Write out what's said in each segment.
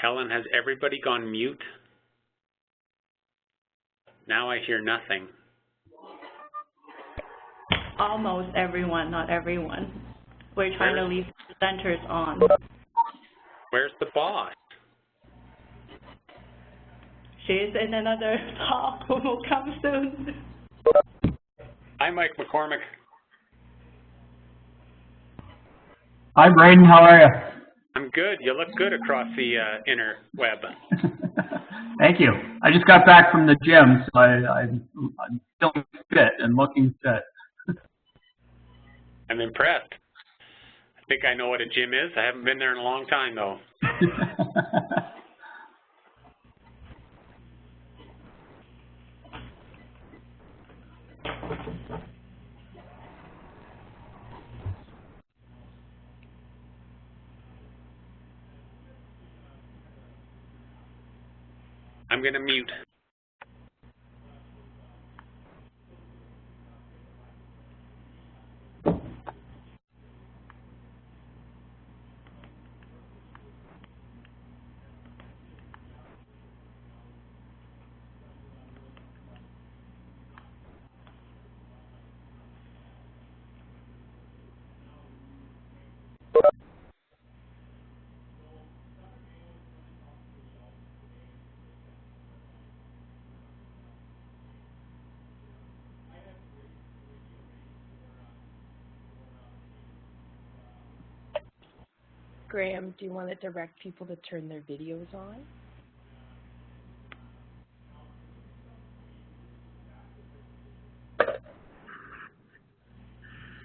Helen, has everybody gone mute? Now I hear nothing. Almost everyone, not everyone. We're trying to leave presenters on. Where's the boss? She's in another talk. Will come soon. Hi, Mike McCormick. Hi, Braden. How are you? I'm good. You look good across the interweb. Thank you. I just got back from the gym, so I'm feeling fit and looking fit. I'm impressed. I think I know what a gym is. I haven't been there in a long time, though. I'm going to mute. Graham, do you want to direct people to turn their videos on?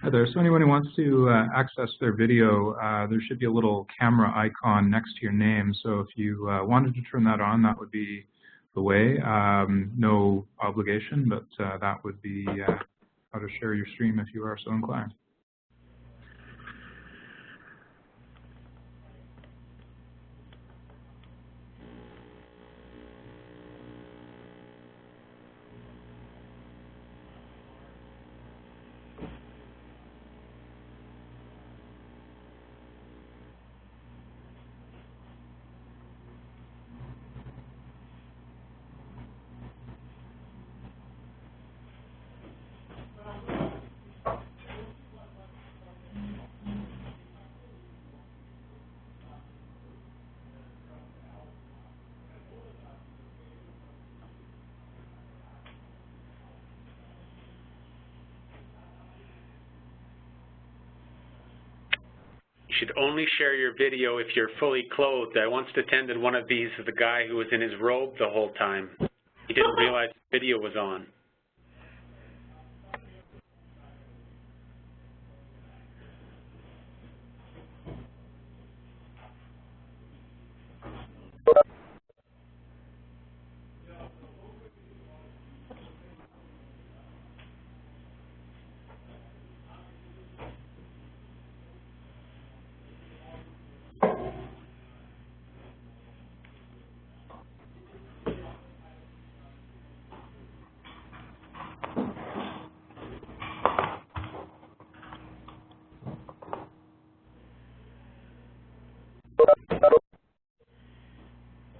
Hi there. So anyone who wants to access their video, there should be a little camera icon next to your name. So if you wanted to turn that on, that would be the way. No obligation, but that would be how to share your stream if you are so inclined. You should only share your video if you're fully clothed. I once attended one of these with a guy who was in his robe the whole time. He didn't realize the video was on.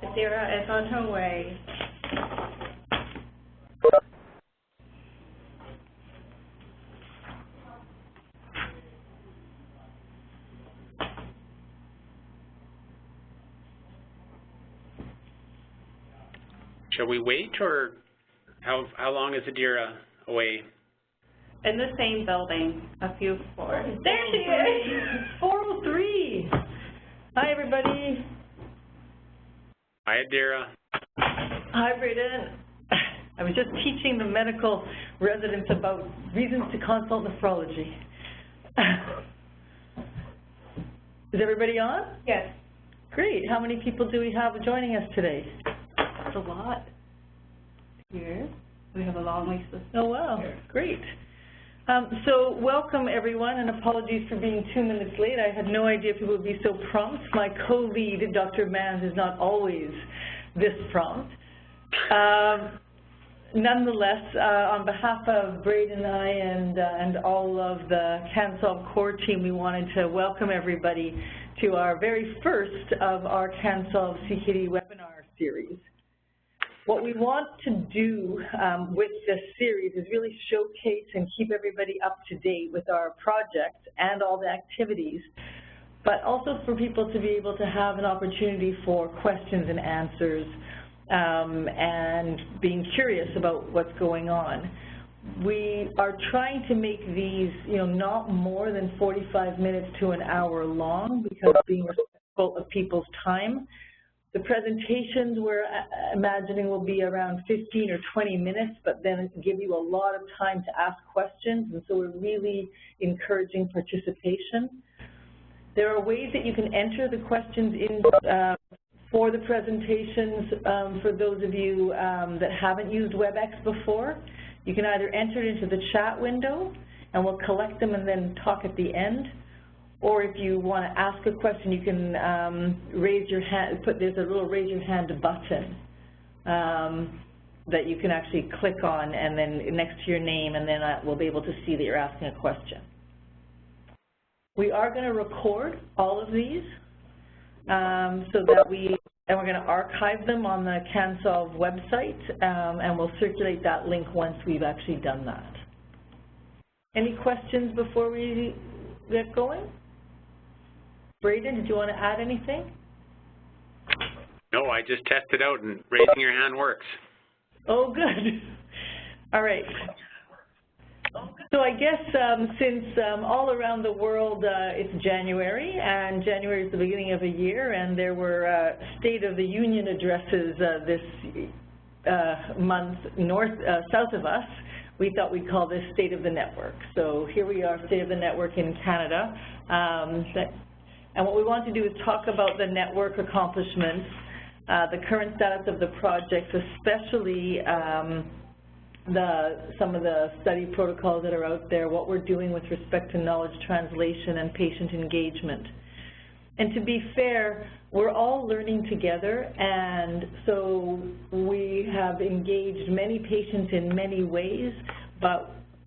Adeera is on her way. Shall we wait, or how long is Adeera away? In the same building, a few floors. There she is! 403! Hi, everybody. Hi, Adeera. Hi, Braden. I was just teaching the medical residents about reasons to consult nephrology. Is everybody on? Yes. Great. How many people do we have joining us today? That's a lot. Here, we have a long list. Oh, wow. Here. Great. So welcome, everyone, and apologies for being 2 minutes late. I had no idea people would be so prompt. My co-lead, Dr. Manns, is not always this prompt. Nonetheless, on behalf of Braden and I and all of the CanSolve core team, we wanted to welcome everybody to our very first of our CanSolve CKD webinar series. What we want to do with this series is really showcase and keep everybody up to date with our project and all the activities, but also for people to be able to have an opportunity for questions and answers and being curious about what's going on. We are trying to make these, not more than 45 minutes to an hour long, because being respectful of people's time. The presentations we're imagining will be around 15 or 20 minutes, but then give you a lot of time to ask questions, and so we're really encouraging participation. There are ways that you can enter the questions in for the presentations for those of you that haven't used WebEx before. You can either enter it into the chat window, and we'll collect them and then talk at the end. Or if you want to ask a question, you can raise your hand. There's a little raise your hand button that you can actually click on, and then next to your name, and then we'll be able to see that you're asking a question. We are going to record all of these and we're going to archive them on the CanSolve website, and we'll circulate that link once we've actually done that. Any questions before we get going? Braden, did you want to add anything? No, I just tested out, and raising your hand works. Oh, good. All right. So I guess since all around the world it's January, and January is the beginning of a year, and there were State of the Union addresses this month south of us, we thought we'd call this State of the Network. So here we are, State of the Network in Canada. And what we want to do is talk about the network accomplishments, the current status of the project, especially some of the study protocols that are out there, what we're doing with respect to knowledge translation and patient engagement. And to be fair, we're all learning together, and so we have engaged many patients in many ways,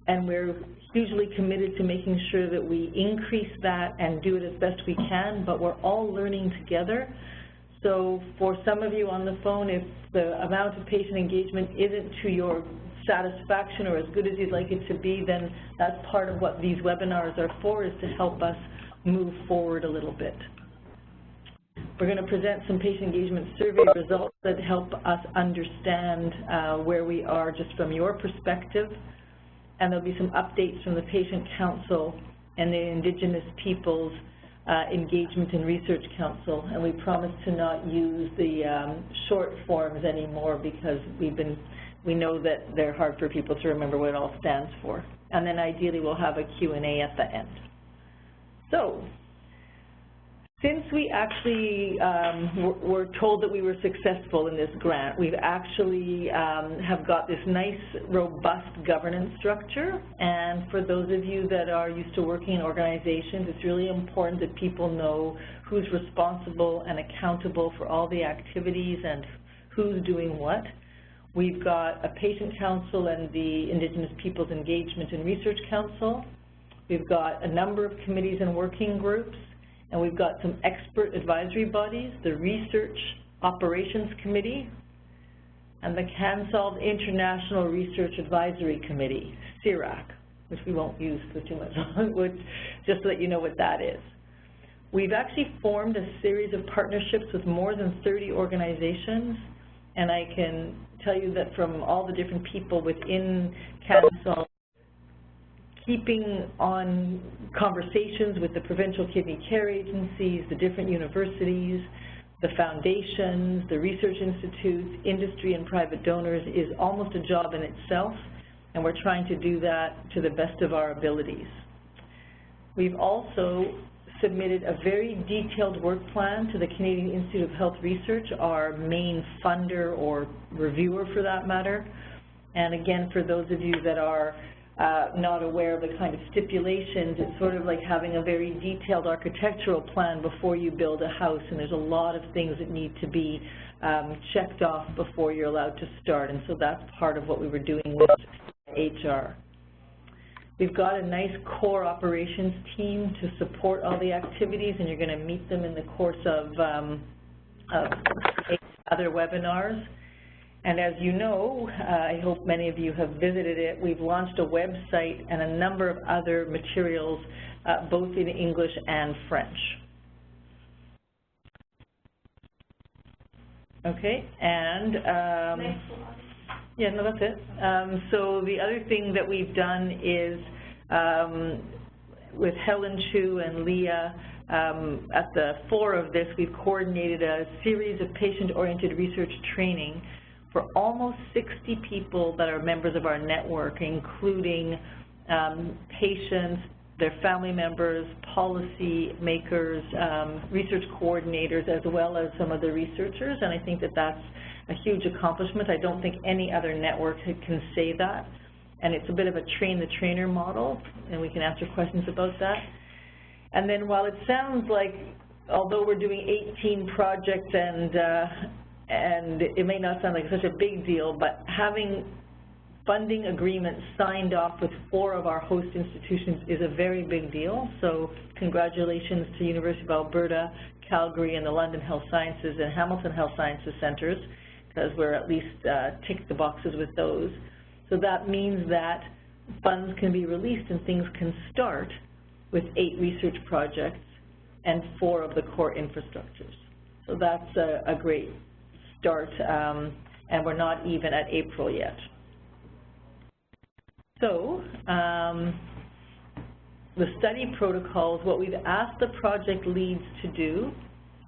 and we're hugely committed to making sure that we increase that and do it as best we can, but we're all learning together. So for some of you on the phone, if the amount of patient engagement isn't to your satisfaction or as good as you'd like it to be, then that's part of what these webinars are for, is to help us move forward a little bit. We're going to present some patient engagement survey results that help us understand where we are just from your perspective, and there'll be some updates from the Patient Council and the Indigenous Peoples Engagement and Research Council, and we promise to not use the short forms anymore, because we know that they're hard for people to remember what it all stands for. And then ideally we'll have a Q&A at the end. So, since we actually were told that we were successful in this grant, we've actually have got this nice, robust governance structure. And for those of you that are used to working in organizations, it's really important that people know who's responsible and accountable for all the activities and who's doing what. We've got a Patient Council and the Indigenous Peoples Engagement and Research Council. We've got a number of committees and working groups, and we've got some expert advisory bodies, the Research Operations Committee, and the CanSolve International Research Advisory Committee, CIRAC, which we won't use for too much longer, just to let you know what that is. We've actually formed a series of partnerships with more than 30 organizations, and I can tell you that from all the different people within CanSolve, keeping on conversations with the provincial kidney care agencies, the different universities, the foundations, the research institutes, industry and private donors is almost a job in itself, and we're trying to do that to the best of our abilities. We've also submitted a very detailed work plan to the Canadian Institute of Health Research, our main funder or reviewer for that matter. And again, for those of you that are not aware of the kind of stipulations, it's sort of like having a very detailed architectural plan before you build a house, and there's a lot of things that need to be checked off before you're allowed to start, and so that's part of what we were doing with HR. We've got a nice core operations team to support all the activities, and you're going to meet them in the course of other webinars. And as you know, I hope many of you have visited it, we've launched a website and a number of other materials, both in English and French. Okay, and yeah, no, that's it. So the other thing that we've done is with Helen Chu and Leah, at the fore of this, we've coordinated a series of patient-oriented research training for almost 60 people that are members of our network, including patients, their family members, policy makers, research coordinators, as well as some of the researchers, and I think that that's a huge accomplishment. I don't think any other network can say that, and it's a bit of a train-the-trainer model, and we can answer questions about that. And then while it sounds like, although we're doing 18 projects and it may not sound like such a big deal, but having funding agreements signed off with 4 of our host institutions is a very big deal. So congratulations to University of Alberta, Calgary, and the London Health Sciences and Hamilton Health Sciences Centres, because we're at least ticked the boxes with those. So that means that funds can be released and things can start with 8 research projects and 4 of the core infrastructures. So that's a great start, and we're not even at April yet. So the study protocols, what we've asked the project leads to do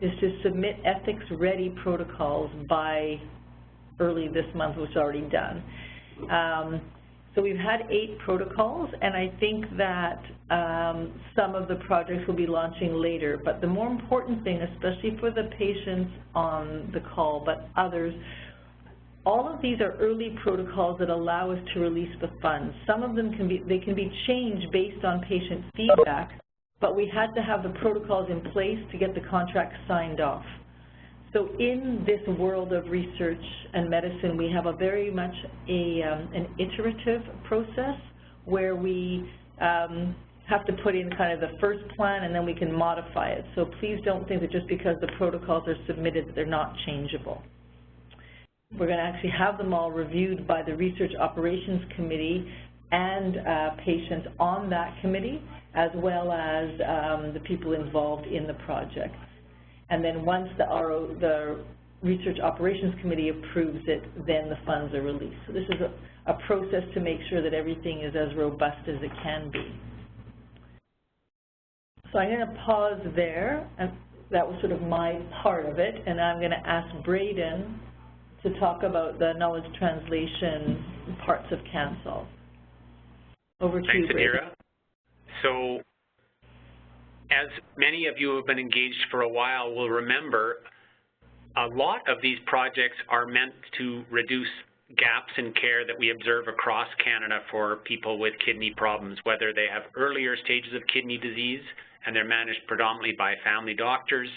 is to submit ethics-ready protocols by early this month, which is already done. So we've had 8 protocols, and I think that some of the projects will be launching later. But the more important thing, especially for the patients on the call, but others, all of these are early protocols that allow us to release the funds. Some of them can be changed based on patient feedback, but we had to have the protocols in place to get the contract signed off. So in this world of research and medicine, we have a very much an iterative process where we have to put in kind of the first plan and then we can modify it. So please don't think that just because the protocols are submitted that they're not changeable. We're going to actually have them all reviewed by the Research Operations Committee and patients on that committee, as well as the people involved in the project. And then once the Research Operations Committee approves it, then the funds are released. So this is a process to make sure that everything is as robust as it can be. So I'm going to pause there, and that was sort of my part of it, and I'm going to ask Braden to talk about the knowledge translation parts of CanSolve. Over to you, Braden. Thanks, Adeera. So, as many of you who have been engaged for a while will remember, a lot of these projects are meant to reduce gaps in care that we observe across Canada for people with kidney problems, whether they have earlier stages of kidney disease and they're managed predominantly by family doctors,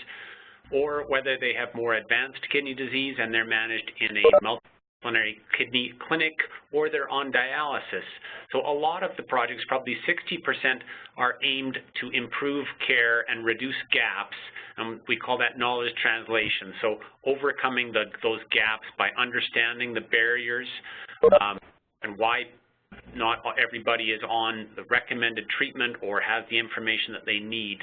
or whether they have more advanced kidney disease and they're managed in a multidisciplinary kidney clinic, or they're on dialysis. So a lot of the projects, probably 60%, are aimed to improve care and reduce gaps. We call that knowledge translation. So overcoming those gaps by understanding the barriers and why not everybody is on the recommended treatment or has the information that they need.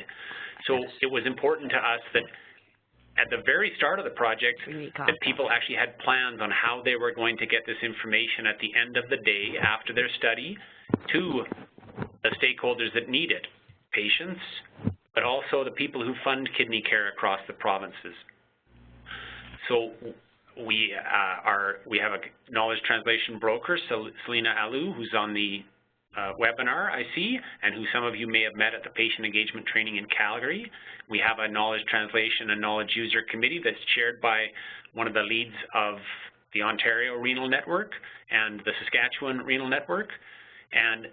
So it was important to us that at the very start of the project, that people actually had plans on how they were going to get this information at the end of the day after their study to the stakeholders that need it, patients, but also the people who fund kidney care across the provinces. So we have a knowledge translation broker, Selena Alou, who's on the webinar, I see, and who some of you may have met at the patient engagement training in Calgary. We have a knowledge translation and knowledge user committee that's chaired by one of the leads of the Ontario Renal Network and the Saskatchewan Renal Network. And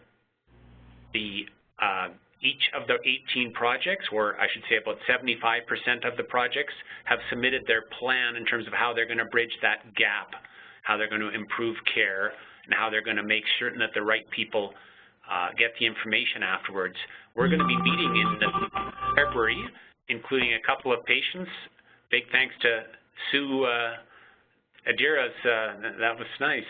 each of the 18 projects, or I should say about 75% of the projects, have submitted their plan in terms of how they're going to bridge that gap, how they're going to improve care, and how they're going to make certain that the right people get the information afterwards. We're going to be meeting in February, including a couple of patients. Big thanks to Sue Adeera's, that was nice.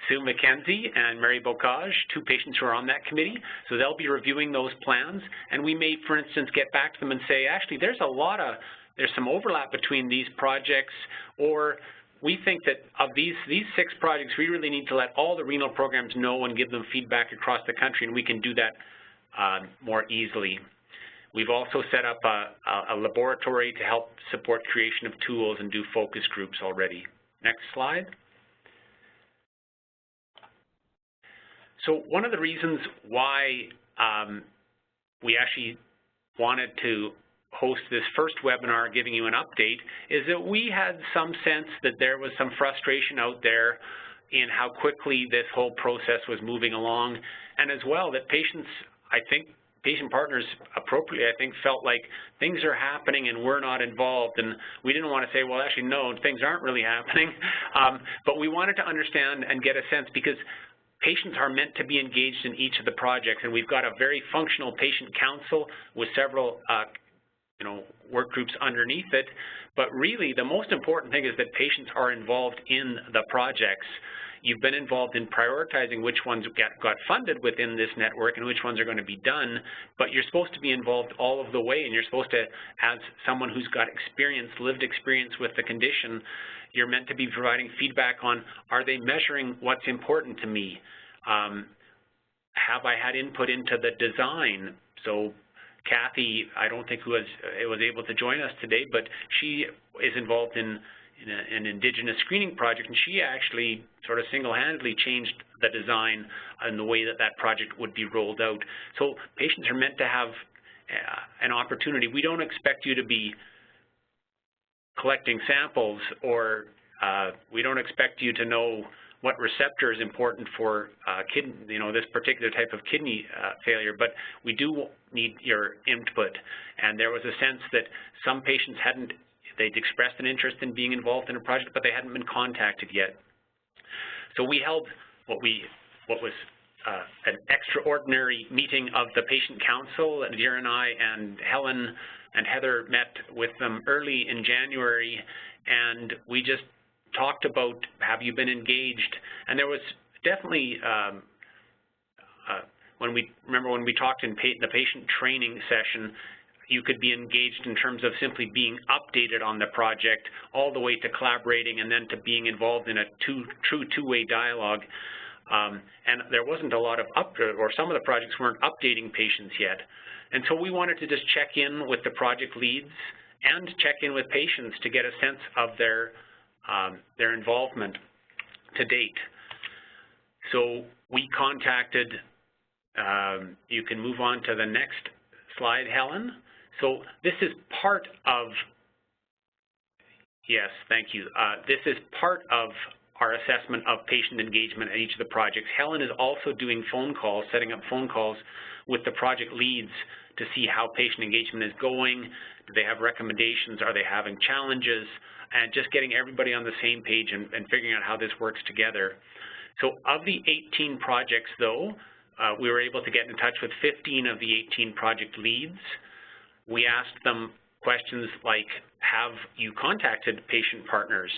Sue McKenzie and Mary Bocage, 2 patients who are on that committee. So they'll be reviewing those plans, and we may, for instance, get back to them and say, actually, there's some overlap between these projects, or we think that of these 6 projects, we really need to let all the renal programs know and give them feedback across the country, and we can do that more easily. We've also set up a laboratory to help support creation of tools and do focus groups already. Next slide. So one of the reasons why we actually wanted to host this first webinar giving you an update is that we had some sense that there was some frustration out there in how quickly this whole process was moving along, and as well that patients, patient partners appropriately, I think, felt like things are happening and we're not involved, and we didn't want to say, well, actually, no, things aren't really happening, but we wanted to understand and get a sense, because patients are meant to be engaged in each of the projects, and we've got a very functional patient council with several work groups underneath it, but really the most important thing is that patients are involved in the projects. You've been involved in prioritizing which ones got funded within this network and which ones are going to be done, but you're supposed to be involved all of the way, and you're supposed to, as someone who's got experience, lived experience with the condition, you're meant to be providing feedback on, are they measuring what's important to me? Have I had input into the design? So Kathy, I don't think was able to join us today, but she is involved in an Indigenous screening project, and she actually sort of single-handedly changed the design and the way that that project would be rolled out. So patients are meant to have an opportunity. We don't expect you to be collecting samples, or we don't expect you to know what receptor is important for this particular type of kidney failure, but we do need your input. And there was a sense that some patients they'd expressed an interest in being involved in a project, but they hadn't been contacted yet. So we held what was an extraordinary meeting of the patient council. Adeera and I and Helen and Heather met with them early in January, and we just talked about, have you been engaged? And there was definitely, when we talked in the patient training session, you could be engaged in terms of simply being updated on the project, all the way to collaborating and then to being involved in a true two-way dialogue. And there wasn't a lot of or some of the projects weren't updating patients yet. And so we wanted to just check in with the project leads and check in with patients to get a sense of their involvement to date. So we contacted, you can move on to the next slide, Helen. So this is part of, yes, thank you. This is part of our assessment of patient engagement at each of the projects. Helen is also doing phone calls, setting up phone calls with the project leads to see how patient engagement is going. Do they have recommendations? Are they having challenges? And just getting everybody on the same page and figuring out how this works together. So of the 18 projects, though, we were able to get in touch with 15 of the 18 project leads. We asked them questions like, have you contacted patient partners?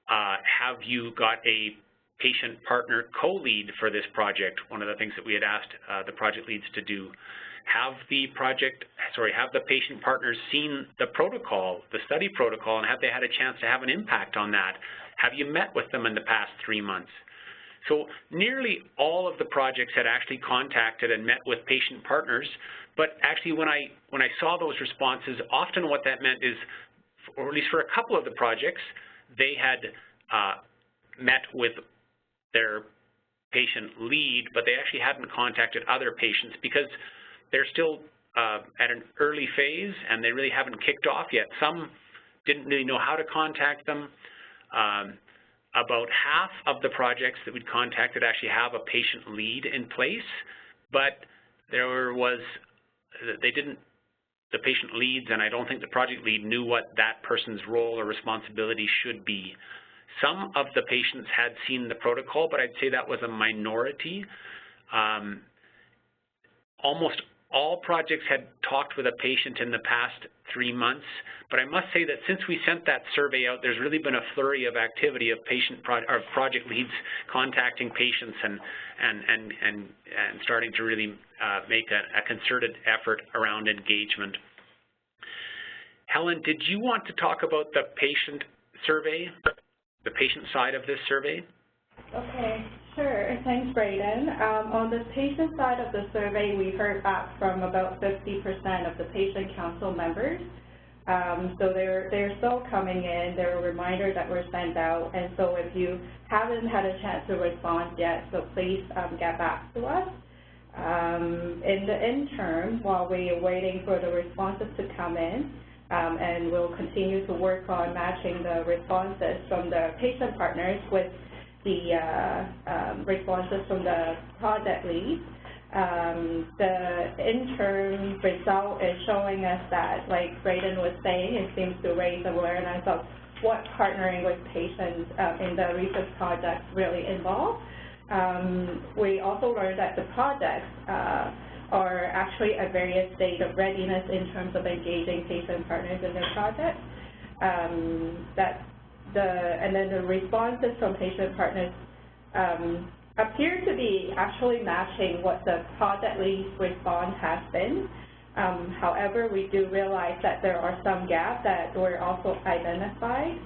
Have you got a patient partner co-lead for this project? One of the things that we had asked the project leads to do. Have the patient partners seen the protocol, the study protocol, and have they had a chance to have an impact on that? Have you met with them in the past 3 months? So nearly all of the projects had actually contacted and met with patient partners, but actually when I saw those responses, often what that meant is, or at least for a couple of the projects, they had met with their patient lead, but they actually hadn't contacted other patients because they're still at an early phase and they really haven't kicked off yet. Some didn't really know how to contact them. About half of the projects that we'd contacted actually have a patient lead in place, but the patient leads, and I don't think the project lead knew what that person's role or responsibility should be. Some of the patients had seen the protocol, but I'd say that was a minority. Almost all projects had talked with a patient in the past 3 months, but I must say that since we sent that survey out, there's really been a flurry of activity of project leads contacting patients and starting to really make a concerted effort around engagement. Helen, did you want to talk about the patient survey, the patient side of this survey? Okay, sure. Thanks, Braden. On the patient side of the survey, we heard back from about 50% of the patient council members. So they're still coming in. There are reminders that were sent out, and so if you haven't had a chance to respond yet, so please get back to us. In the interim, while we are waiting for the responses to come in, and we'll continue to work on matching the responses from the patient partners with the responses from the project leads. The interim result is showing us that, like Braden was saying, it seems to raise awareness of what partnering with patients in the research projects really involves. We also learned that the projects are actually at various states of readiness in terms of engaging patient partners in their projects. And then the responses from patient partners appear to be actually matching what the project lead's response has been. However, we do realize that there are some gaps that were also identified.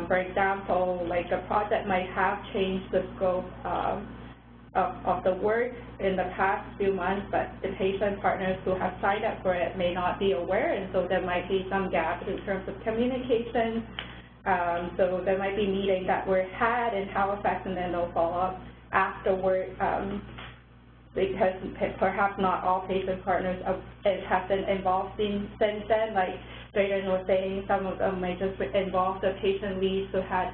For example, like a project might have changed the scope of the work in the past few months, but the patient partners who have signed up for it may not be aware, and so there might be some gaps in terms of communication. So there might be meetings that were had in Halifax and then no follow-up afterward, because perhaps not all patient partners have been involved since then. Like Braden was saying, some of them may just involve the patient leads who had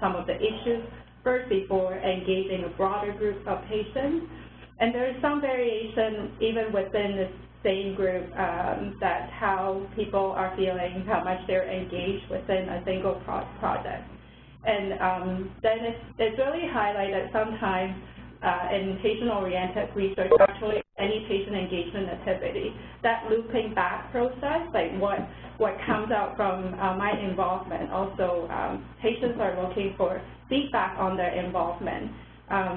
some of the issues first before engaging a broader group of patients. And there is some variation even within the same group that how people are feeling, how much they're engaged within a single project. And then it's really highlighted sometimes in patient-oriented research, actually any patient engagement activity, that looping back process, like what comes out from my involvement. Also, patients are looking for feedback on their involvement.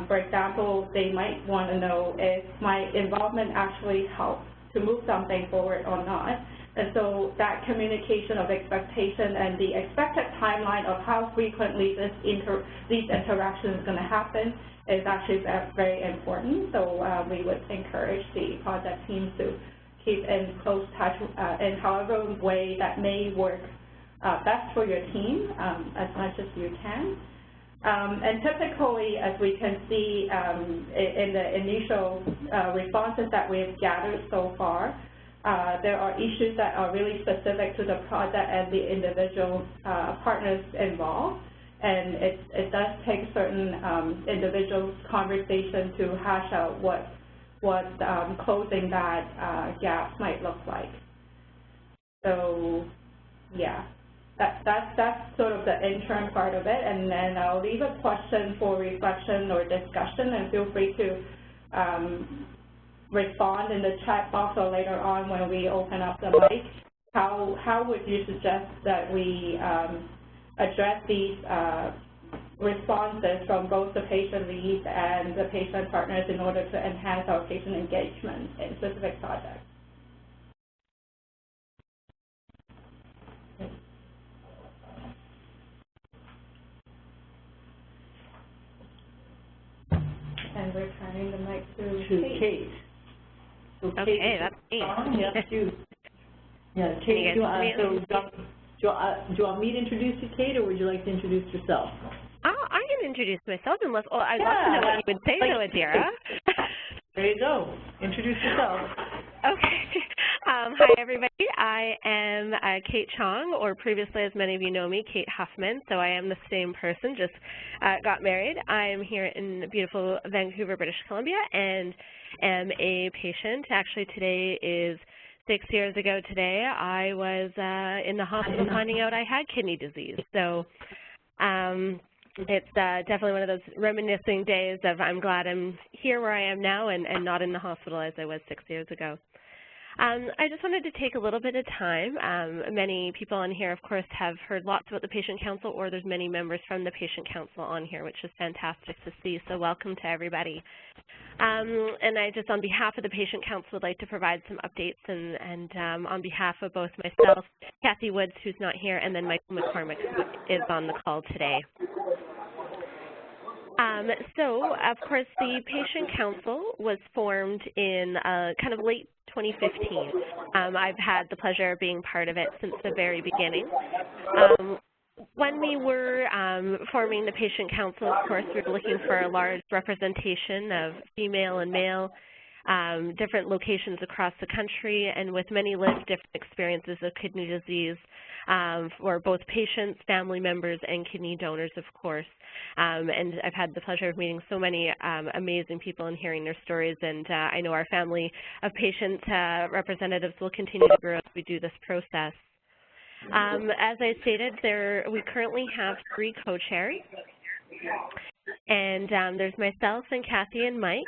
For example, they might want to know if my involvement actually helps to move something forward or not. And so that communication of expectation and the expected timeline of how frequently these interactions is going to happen is actually very important. So we would encourage the project teams to keep in close touch in however way that may work best for your team as much as you can. And typically, as we can see in the initial responses that we've gathered so far, there are issues that are really specific to the project and the individual partners involved. And it does take certain individuals' conversation to hash out what closing that gap might look like. So, yeah. That's sort of the interim part of it, and then I'll leave a question for reflection or discussion, and feel free to respond in the chat box or later on when we open up the mic. How would you suggest that we address these responses from both the patient leads and the patient partners in order to enhance our patient engagement in specific projects? And we're turning the mic to Kate. So okay, Kate, that's me. Yes, you. Yeah, Kate, do you want me to introduce you, Kate, or would you like to introduce yourself? I can introduce myself unless, I'd love to know what you would say, though, Adeera. There you go. Introduce yourself. Okay. Hi, everybody. I am Kate Chong, or previously, as many of you know me, Kate Hoffman. So I am the same person, just got married. I am here in beautiful Vancouver, British Columbia, and am a patient. Actually, today is 6 years ago today. I was in the hospital finding out I had kidney disease. So it's definitely one of those reminiscing days of I'm glad I'm here where I am now and not in the hospital as I was 6 years ago. I just wanted to take a little bit of time. Many people on here, of course, have heard lots about the Patient Council, or there's many members from the Patient Council on here, which is fantastic to see, so welcome to everybody. And I just, on behalf of the Patient Council, would like to provide some updates, and on behalf of both myself, Kathy Woods, who's not here, and then Michael McCormick, who is on the call today. So, of course, the Patient Council was formed in kind of late 2015. I've had the pleasure of being part of it since the very beginning. When we were forming the Patient Council, of course, we were looking for a large representation of female and male, different locations across the country, and with many lived different experiences of kidney disease for both patients, family members, and kidney donors, of course. And I've had the pleasure of meeting so many amazing people and hearing their stories, and I know our family of patient representatives will continue to grow as we do this process. As I stated, we currently have 3 co-chairs. And there's myself and Kathy and Mike.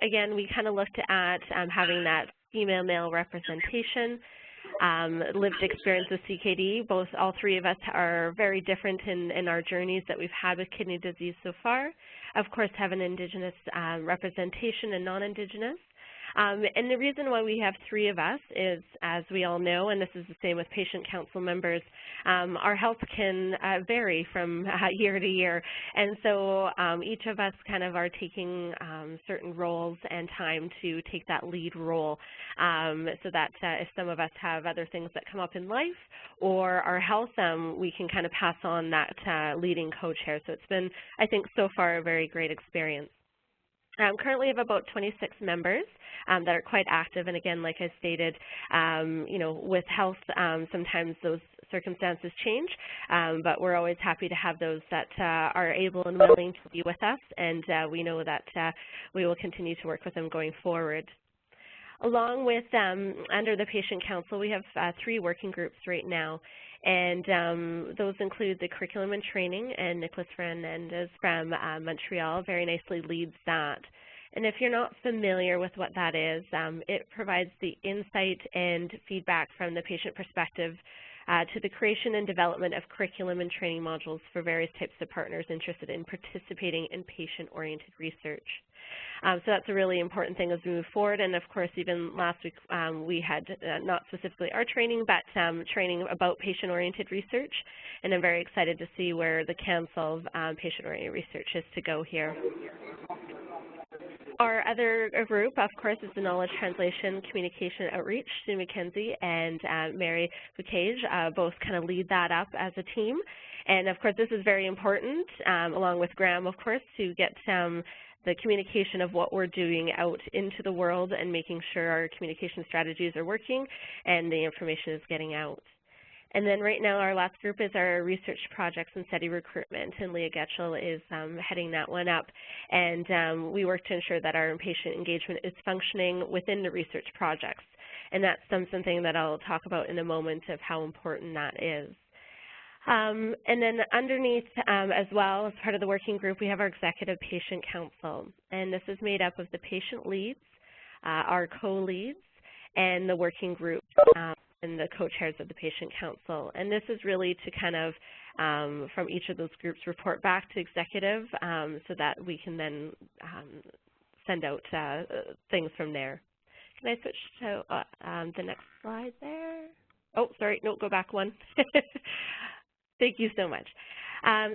Again, we kind of looked at having that female-male representation, lived experience with CKD. All 3 of us are very different in our journeys that we've had with kidney disease so far. Of course, have an Indigenous representation and non-Indigenous. And the reason why we have 3 of us is, as we all know, and this is the same with Patient Council members, our health can vary from year to year. And so each of us kind of are taking certain roles and time to take that lead role so that if some of us have other things that come up in life or our health, we can kind of pass on that leading co-chair. So it's been, I think, so far a very great experience. Currently have about 26 members that are quite active, and again, like I stated, you know, with health, sometimes those circumstances change, but we're always happy to have those that are able and willing to be with us, and we know that we will continue to work with them going forward. Along with, under the Patient Council, we have 3 working groups right now, and those include the curriculum and training, and Nicholas Fernandez from Montreal very nicely leads that. And if you're not familiar with what that is, it provides the insight and feedback from the patient perspective to the creation and development of curriculum and training modules for various types of partners interested in participating in patient-oriented research. So that's a really important thing as we move forward. And of course, even last week we had not specifically our training, but training about patient-oriented research. And I'm very excited to see where the Council of Patient-Oriented Research is to go here. Our other group, of course, is the Knowledge Translation Communication Outreach. Sue McKenzie and Mary Volquez both kind of lead that up as a team. And of course, this is very important, along with Graham, of course, to get the communication of what we're doing out into the world and making sure our communication strategies are working and the information is getting out. And then right now our last group is our research projects and study recruitment, and Leah Getchell is heading that one up. And we work to ensure that our patient engagement is functioning within the research projects. And that's something that I'll talk about in a moment of how important that is. And then underneath as well, as part of the working group, we have our Executive Patient Council. And this is made up of the patient leads, our co-leads, and the working group and the co-chairs of the Patient Council. And this is really to kind of, from each of those groups, report back to executive so that we can then send out things from there. Can I switch to the next slide there? Oh, sorry, no, go back one. Thank you so much.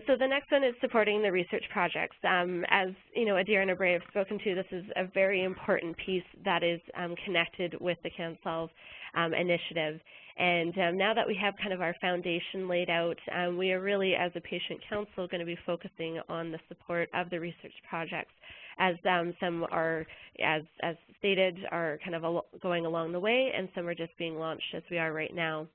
So the next one is supporting the research projects. As you know, Adeera and Adeera have spoken to, this is a very important piece that is connected with the CanSolve initiative. And now that we have kind of our foundation laid out, we are really, as a patient council, going to be focusing on the support of the research projects, as some are, as stated, are kind of going along the way, and some are just being launched as we are right now.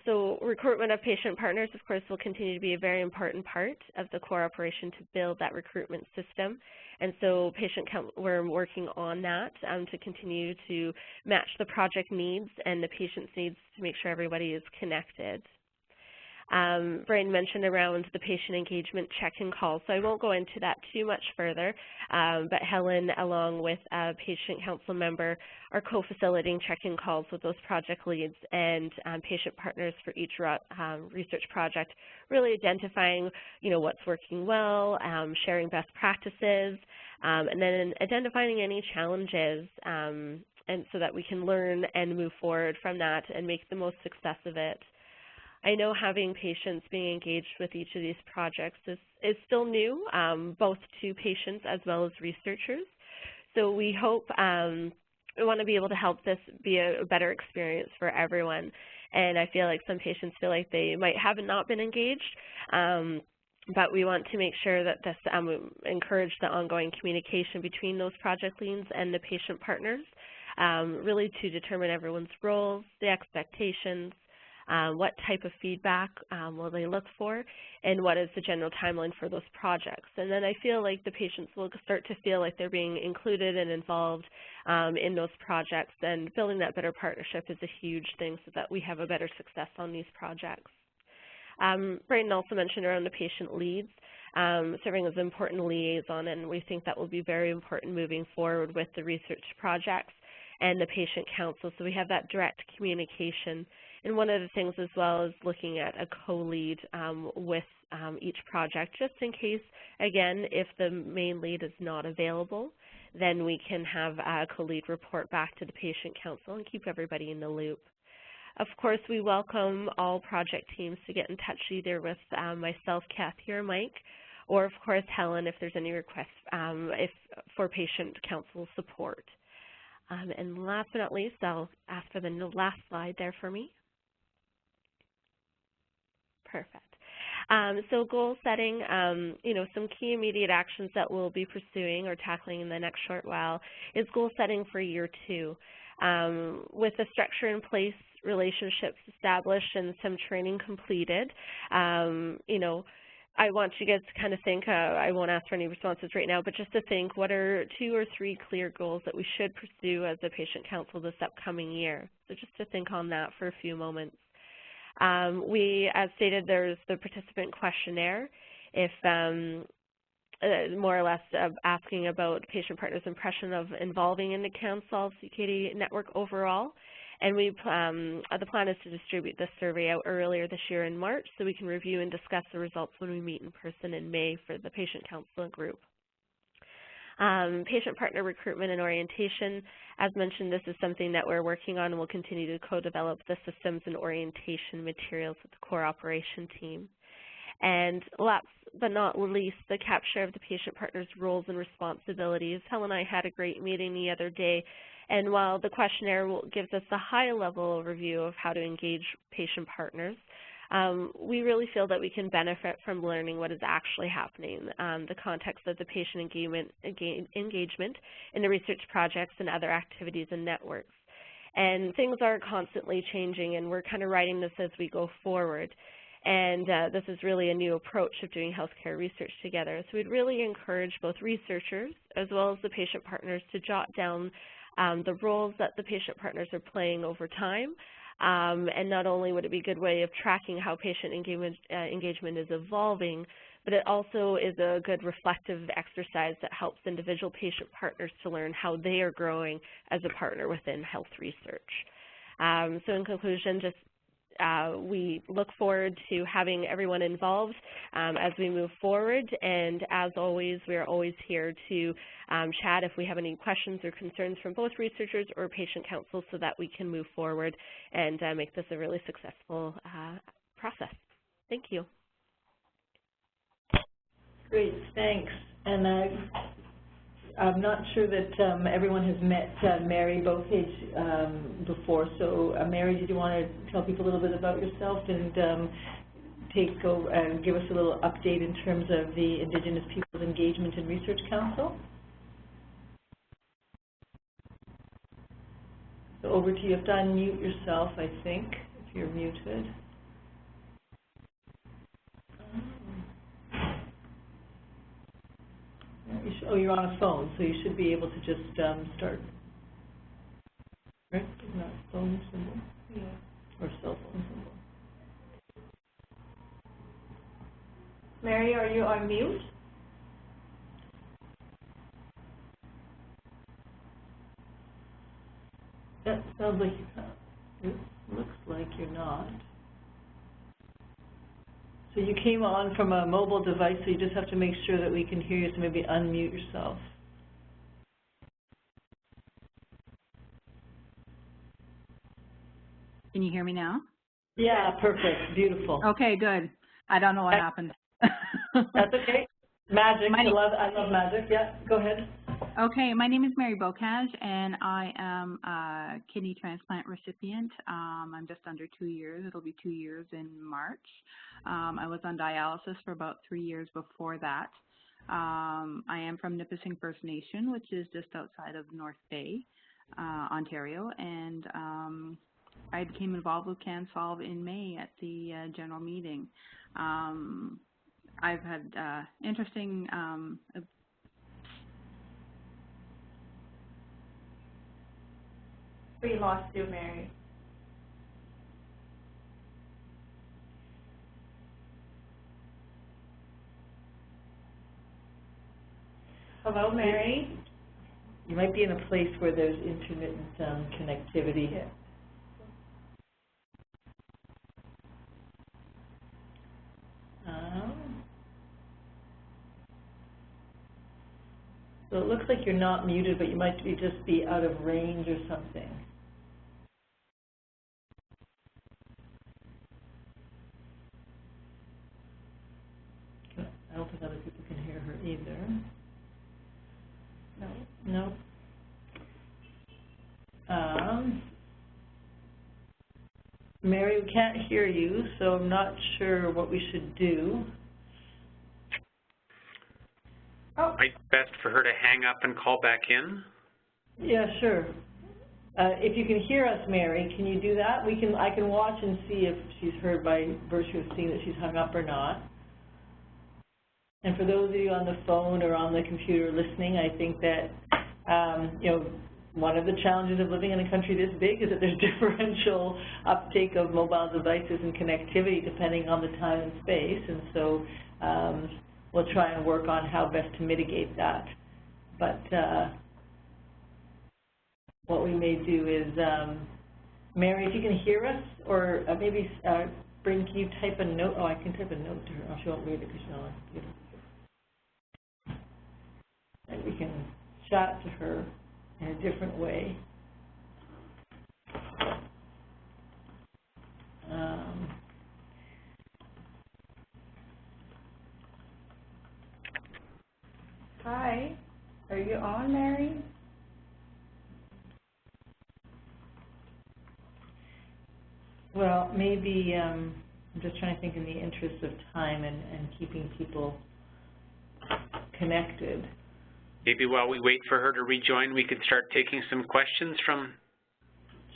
So recruitment of patient partners, of course, will continue to be a very important part of the core operation to build that recruitment system. And so we're working on that to continue to match the project needs and the patient's needs to make sure everybody is connected. Braden mentioned around the patient engagement check-in calls, so I won't go into that too much further, but Helen, along with a patient council member, are co-facilitating check-in calls with those project leads and patient partners for each research project, really identifying, what's working well, sharing best practices, and then identifying any challenges, and so that we can learn and move forward from that and make the most success of it. I know having patients being engaged with each of these projects is still new, both to patients as well as researchers. So we hope, we want to be able to help this be a better experience for everyone. And I feel like some patients feel like they might have not been engaged, but we want to make sure that this encourage the ongoing communication between those project leads and the patient partners, really to determine everyone's roles, the expectations, what type of feedback will they look for, and what is the general timeline for those projects. And then I feel like the patients will start to feel like they're being included and involved in those projects, and building that better partnership is a huge thing so that we have a better success on these projects. Braden also mentioned around the patient leads, serving as an important liaison, and we think that will be very important moving forward with the research projects and the patient council, so we have that direct communication. And one of the things as well is looking at a co-lead with each project, just in case, again, if the main lead is not available, then we can have a co-lead report back to the patient council and keep everybody in the loop. Of course, we welcome all project teams to get in touch either with myself, Kathy, or Mike, or of course Helen if there's any requests for patient council support. And last but not least, I'll ask for the last slide there for me. Perfect. So goal setting, some key immediate actions that we'll be pursuing or tackling in the next short while is goal setting for year 2. With the structure in place, relationships established, and some training completed, I want you guys to kind of think, I won't ask for any responses right now, but just to think, what are 2 or 3 clear goals that we should pursue as a patient council this upcoming year? So just to think on that for a few moments. As stated, there's the participant questionnaire, if more or less asking about patient partners' impression of involving in the CANSOLVE CKD network overall. And the plan is to distribute this survey out earlier this year in March, so we can review and discuss the results when we meet in person in May for the patient council group. Patient partner recruitment and orientation. As mentioned, this is something that we're working on, and we'll continue to co-develop the systems and orientation materials with the core operation team. And last but not least, the capture of the patient partner's roles and responsibilities. Helen and I had a great meeting the other day, and while the questionnaire gives us a high-level overview of how to engage patient partners, we really feel that we can benefit from learning what is actually happening, the context of the patient engagement in the research projects and other activities and networks. And things are constantly changing, and we're kind of writing this as we go forward. And this is really a new approach of doing healthcare research together. So we'd really encourage both researchers as well as the patient partners to jot down the roles that the patient partners are playing over time. And not only would it be a good way of tracking how patient engagement is evolving, but it also is a good reflective exercise that helps individual patient partners to learn how they are growing as a partner within health research. So in conclusion, just we look forward to having everyone involved as we move forward, and as always, we are always here to chat if we have any questions or concerns from both researchers or patient council so that we can move forward and make this a really successful process. Thank you. Great, thanks. And I'm not sure that everyone has met Mary Volquez before, so Mary, did you want to tell people a little bit about yourself and give us a little update in terms of the Indigenous Peoples Engagement and Research Council? So over to you. You have to unmute yourself, I think, if you're muted. Oh, you're on a phone, so you should be able to just start. Right? Isn't that phone symbol? Yeah. Or cell phone symbol. Mary, are you on mute? That sounds like it looks like you're not. So you came on from a mobile device, so you just have to make sure that we can hear you, so maybe unmute yourself. Can you hear me now? Yeah, perfect. Beautiful. Okay, good. I don't know what happened. That's okay. Magic. I love magic. Yeah, go ahead. Okay, my name is Mary Volquez, and I am a kidney transplant recipient. I'm just under 2 years. It'll be 2 years in March. I was on dialysis for about 3 years before that. I am from Nipissing First Nation, which is just outside of North Bay, Ontario, and I became involved with CanSolve in May at the general meeting. I've had interesting We lost you, Mary. Hello, Mary. You might be in a place where there's intermittent connectivity. Yeah. So it looks like you're not muted, but you might just be out of range or something. I don't think other people can hear her either. No. Mary, we can't hear you, so I'm not sure what we should do. Oh. Might be best for her to hang up and call back in. Yeah, sure. If you can hear us, Mary, can you do that? I can watch and see if she's heard by virtue of seeing that she's hung up or not. And for those of you on the phone or on the computer listening, I think that one of the challenges of living in a country this big is that there's differential uptake of mobile devices and connectivity depending on the time and space, and so we'll try and work on how best to mitigate that. But what we may do is, Mary, if you can hear us, or maybe Braden, can you type a note? Oh, I can type a note to her. Oh, she won't read it because she's not on the computer. And we can chat to her in a different way. Hi, are you on, Mary? Well, maybe I'm just trying to think in the interest of time and keeping people connected. Maybe while we wait for her to rejoin, we could start taking some questions from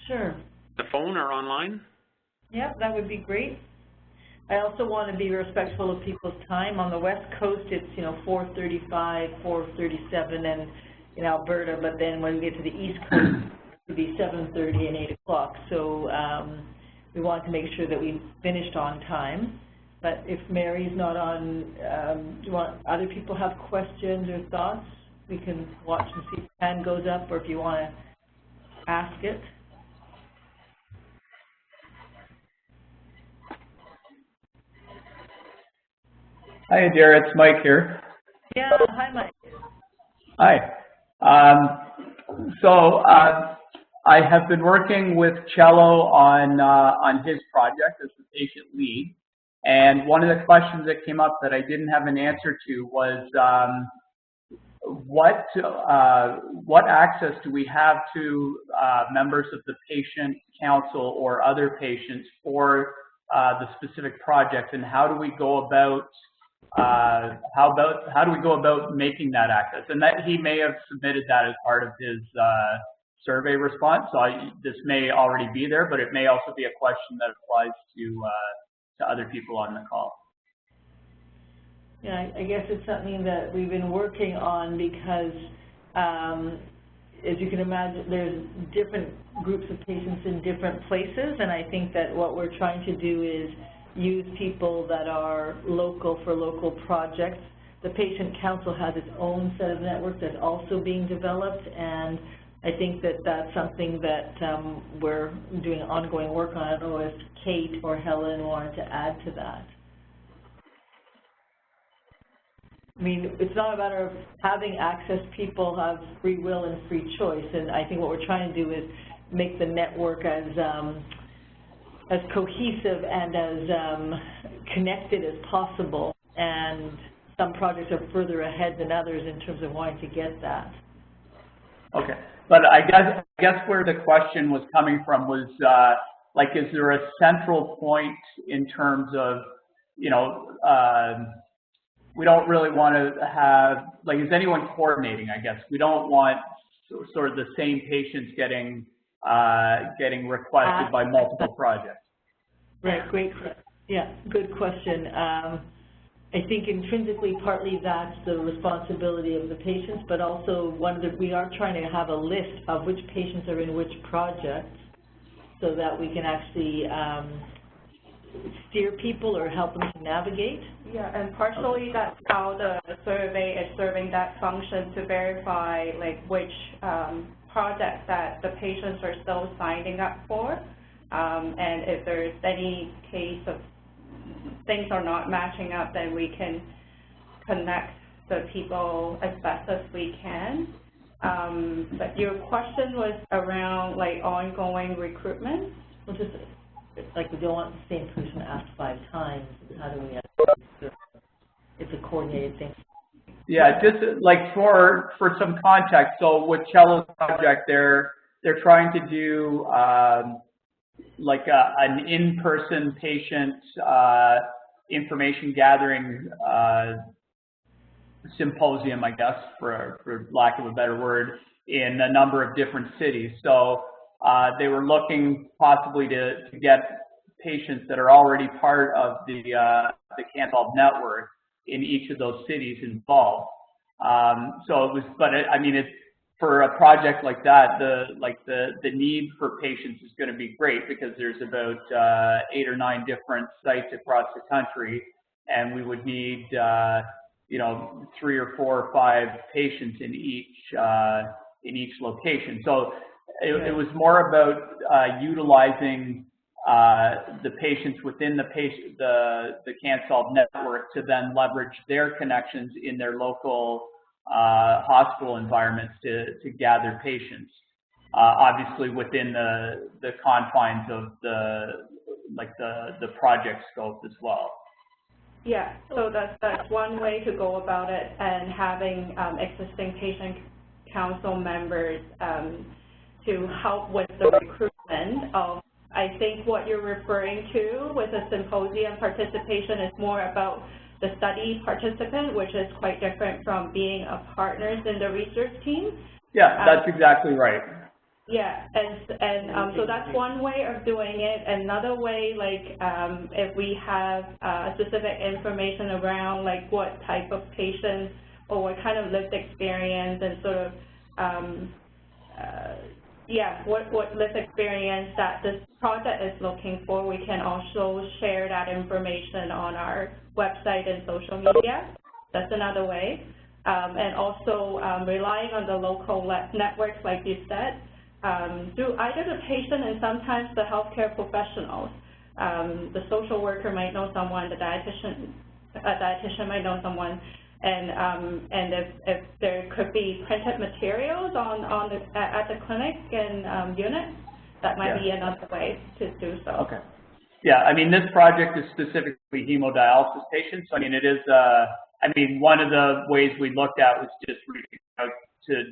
the phone or online. Yep, that would be great. I also want to be respectful of people's time. On the West Coast, it's 4:35, 4:37, and in Alberta. But then when we get to the East Coast, it would be 7:30 and 8 o'clock. So we want to make sure that we finished on time. But if Mary's not on, do you want other people have questions or thoughts? We can watch and see if the hand goes up, or if you want to ask it. Hi, Adeera, it's Mike here. Yeah, hi, Mike. Hi. I have been working with Cello on his project as the patient lead, and one of the questions that came up that I didn't have an answer to was what access do we have to members of the patient council or other patients for the specific project, and how do we go about making that access? And that he may have submitted that as part of his survey response, so this may already be there, but it may also be a question that applies to other people on the call. Yeah, I guess it's something that we've been working on because, as you can imagine, there's different groups of patients in different places, and I think that what we're trying to do is use people that are local for local projects. The Patient Council has its own set of networks that's also being developed, and I think that that's something that we're doing ongoing work on. I don't know if Kate or Helen wanted to add to that. I mean, it's not a matter of having access. People have free will and free choice, and I think what we're trying to do is make the network as cohesive and as connected as possible. And some projects are further ahead than others in terms of wanting to get that. Okay, but I guess where the question was coming from was like, is there a central point in terms of, you know, we don't really want to have, like, is anyone coordinating, I guess? We don't want sort of the same patients getting requested by multiple projects. Right, great. Yeah, good question. I think intrinsically, partly that's the responsibility of the patients, but also we are trying to have a list of which patients are in which projects so that we can actually steer people or help them to navigate. Yeah, and partially that's how the survey is serving that function, to verify like which projects that the patients are still signing up for, and if there's any case of things are not matching up, then we can connect the people as best as we can. But your question was around like ongoing recruitment. Well, just like we don't want the same person asked 5 times. How do we? It's a coordinated thing. Yeah, just like for some context. So with Cello's project, they're trying to do like an in-person patient information gathering symposium, I guess, for lack of a better word, in a number of different cities. So they were looking possibly to get patients that are already part of the Can't Solve network in each of those cities involved. So it was, but I mean, it's, for a project like that, the need for patients is going to be great, because there's about 8 or 9 different sites across the country, and we would need you know, 3 or 4 or 5 patients in each location. So it was more about utilizing the patients within the Can't Solve network to then leverage their connections in their local hospital environments to gather patients, obviously within the confines of the project scope as well. Yeah, so that's one way to go about it, and having existing patient council members to help with the recruitment of. I think what you're referring to with the symposium participation is more about the study participant, which is quite different from being a partners in the research team. Yeah, that's exactly right. Yeah, and so that's one way of doing it. Another way, like if we have specific information around like what type of patients or what kind of lived experience and sort of what lived experience that this project is looking for, we can also share that information on our website and social media. That's another way. And also relying on the local networks, like you said, through either the patient and sometimes the healthcare professionals. The social worker might know someone, a dietitian might know someone, and if there could be printed materials at the clinic and unit, that might be another way to do so. Okay. Yeah, I mean, this project is specifically hemodialysis patients. I mean, it is. I mean, one of the ways we looked at was just reaching out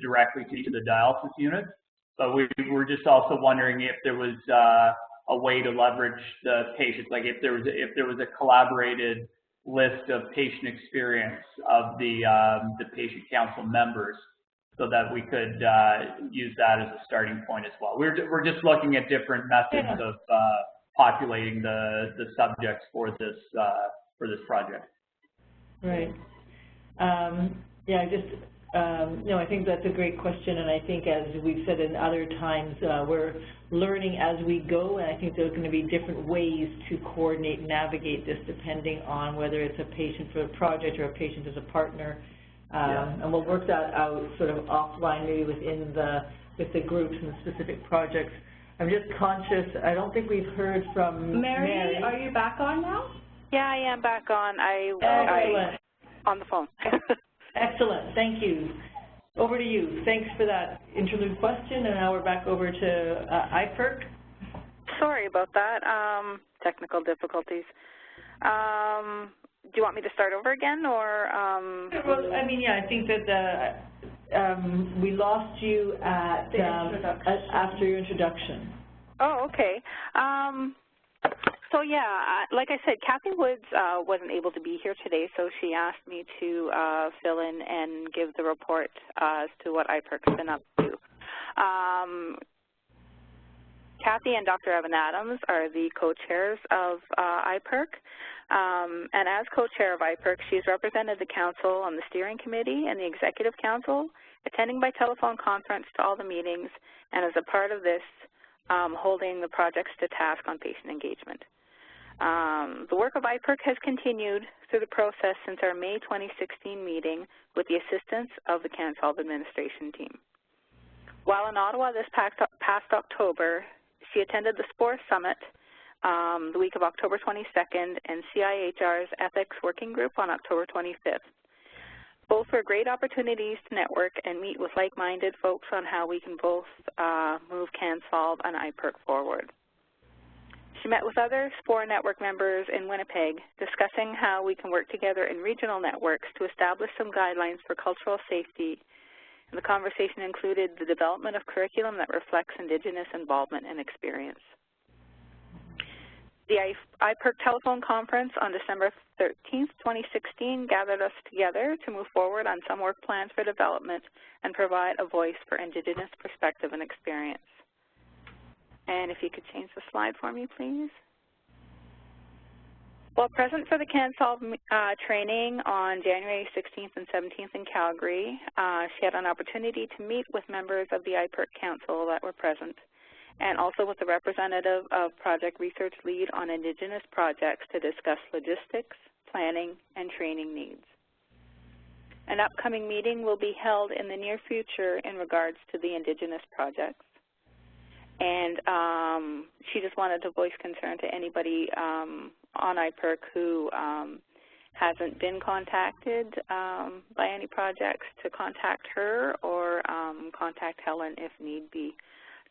directly to each of the dialysis units. But we were just also wondering if there was a way to leverage the patients, like if there was a collaborated list of patient experience of the patient council members, so that we could use that as a starting point as well. We're just looking at different methods of populating the subjects for this project. Right. No, I think that's a great question, and I think as we've said in other times, we're learning as we go, and I think there's going to be different ways to coordinate and navigate this depending on whether it's a patient for a project or a patient as a partner. And we'll work that out sort of offline, maybe with the groups and the specific projects. I'm just conscious, I don't think we've heard from Mary. Are you back on now? Yeah, I am back on. Excellent. On the phone. Excellent, thank you. Over to you. Thanks for that interlude question, and now we're back over to IPERC. Sorry about that, technical difficulties. Do you want me to start over again, or? Well, I mean, yeah, I think that we lost you at after your introduction. Oh, okay. So yeah, like I said, Kathy Woods wasn't able to be here today, so she asked me to fill in and give the report as to what IPERC's been up to. Kathy and Dr. Evan Adams are the co-chairs of IPERC, and as co-chair of IPERC, she's represented the council on the steering committee and the executive council, attending by telephone conference to all the meetings, and as a part of this, holding the projects to task on patient engagement. The work of IPERC has continued through the process since our May 2016 meeting with the assistance of the CanSolve administration team. While in Ottawa this past October, she attended the SPORE Summit the week of October 22nd and CIHR's Ethics Working Group on October 25th. Both were great opportunities to network and meet with like-minded folks on how we can both move CanSolve and IPERC forward. She met with other SPORE network members in Winnipeg, discussing how we can work together in regional networks to establish some guidelines for cultural safety. And the conversation included the development of curriculum that reflects Indigenous involvement and experience. The IPERC telephone conference on December 13th, 2016 gathered us together to move forward on some work plans for development and provide a voice for Indigenous perspective and experience. And if you could change the slide for me, please. While present for the CanSolve training on January 16th and 17th in Calgary, she had an opportunity to meet with members of the IPERC Council that were present, and also with the representative of Project Research Lead on Indigenous projects to discuss logistics, planning, and training needs. An upcoming meeting will be held in the near future in regards to the Indigenous projects. And she just wanted to voice concern to anybody on IPERC who hasn't been contacted by any projects to contact her or contact Helen if need be,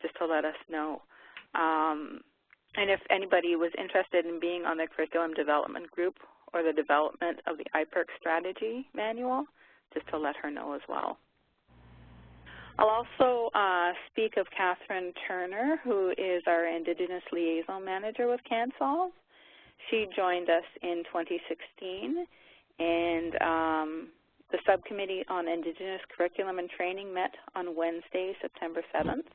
just to let us know. And if anybody was interested in being on the curriculum development group or the development of the IPERC strategy manual, just to let her know as well. I'll also speak of Catherine Turner, who is our Indigenous Liaison Manager with CanSolve. She joined us in 2016, and the Subcommittee on Indigenous Curriculum and Training met on Wednesday, September 7th.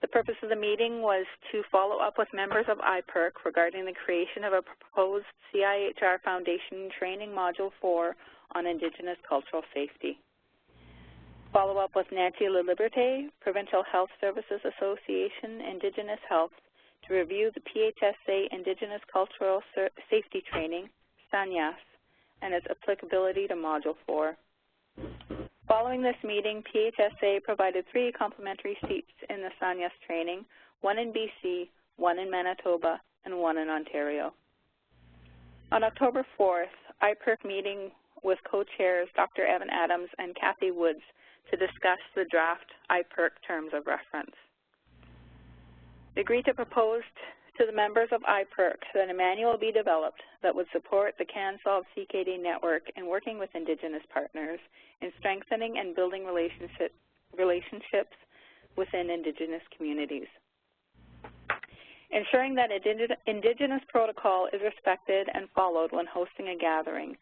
The purpose of the meeting was to follow up with members of IPERC regarding the creation of a proposed CIHR Foundation Training Module 4 on Indigenous cultural safety. Follow up with Nancy LaLiberte, Provincial Health Services Association, Indigenous Health, to review the PHSA Indigenous Cultural Safety Training, SANYAS, and its applicability to Module 4. Following this meeting, PHSA provided 3 complimentary seats in the SANYAS training, 1 in BC, 1 in Manitoba, and 1 in Ontario. On October 4th, IPERC meeting with co-chairs Dr. Evan Adams and Kathy Woods to discuss the draft IPERC terms of reference. They agreed to propose to the members of IPERC that a manual be developed that would support the CanSolve CKD network in working with Indigenous partners in strengthening and building relationships within Indigenous communities. Ensuring that Indigenous protocol is respected and followed when hosting a gathering.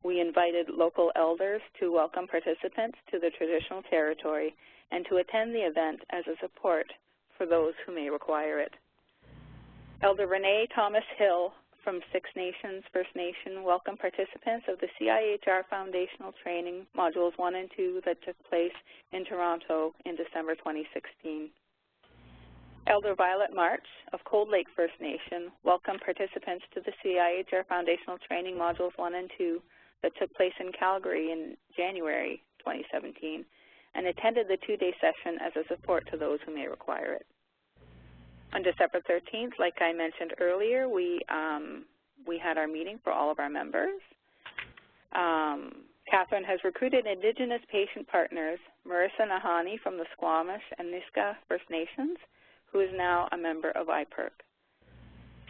We invited local elders to welcome participants to the traditional territory and to attend the event as a support for those who may require it. Elder Renee Thomas Hill from Six Nations First Nation welcome participants of the CIHR Foundational Training Modules 1 and 2 that took place in Toronto in December 2016. Elder Violet March of Cold Lake First Nation welcomed participants to the CIHR Foundational Training Modules 1 and 2 that took place in Calgary in January 2017 and attended the two-day session as a support to those who may require it. On December 13th, like I mentioned earlier, we had our meeting for all of our members. Catherine has recruited Indigenous patient partners, Marissa Nahani from the Squamish and Nisga'a First Nations, who is now a member of IPERC.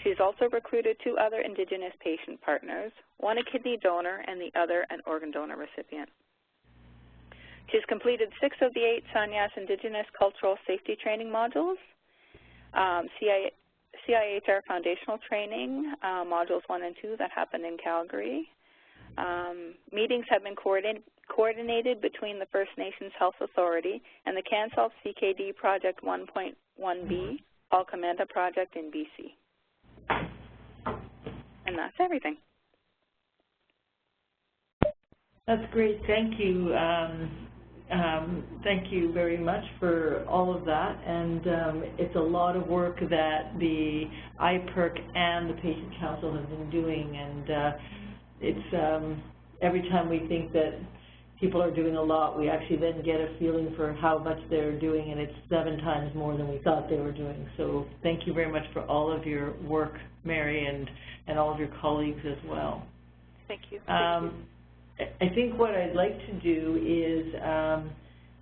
She's also recruited 2 other Indigenous patient partners, one a kidney donor and the other an organ donor recipient. She's completed 6 of the 8 Sanyas Indigenous Cultural Safety Training modules, CIHR Foundational Training, Modules 1 and 2 that happened in Calgary. Meetings have been coordinated between the First Nations Health Authority and the CanSolve CKD Project 1.1b, Paul Comenda Project in BC. And that's everything. That's great. Thank you. Thank you very much for all of that. And it's a lot of work that the IPERC and the Patient Council have been doing. And it's every time we think that people are doing a lot, we actually then get a feeling for how much they're doing, and it's 7 times more than we thought they were doing. So thank you very much for all of your work, Mary, and all of your colleagues as well. Thank you. I think what I'd like to do is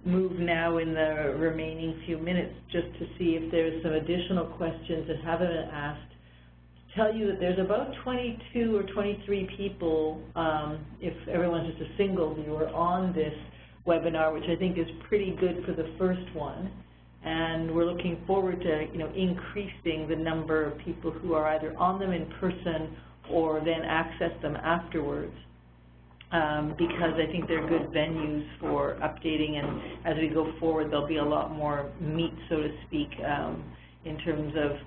move now in the remaining few minutes just to see if there's some additional questions that haven't been asked. Tell you that there's about 22 or 23 people, if everyone's just a single viewer, on this webinar, which I think is pretty good for the first one. And we're looking forward to, increasing the number of people who are either on them in person or then access them afterwards, because I think they're good venues for updating. And as we go forward, there'll be a lot more meat, so to speak, in terms of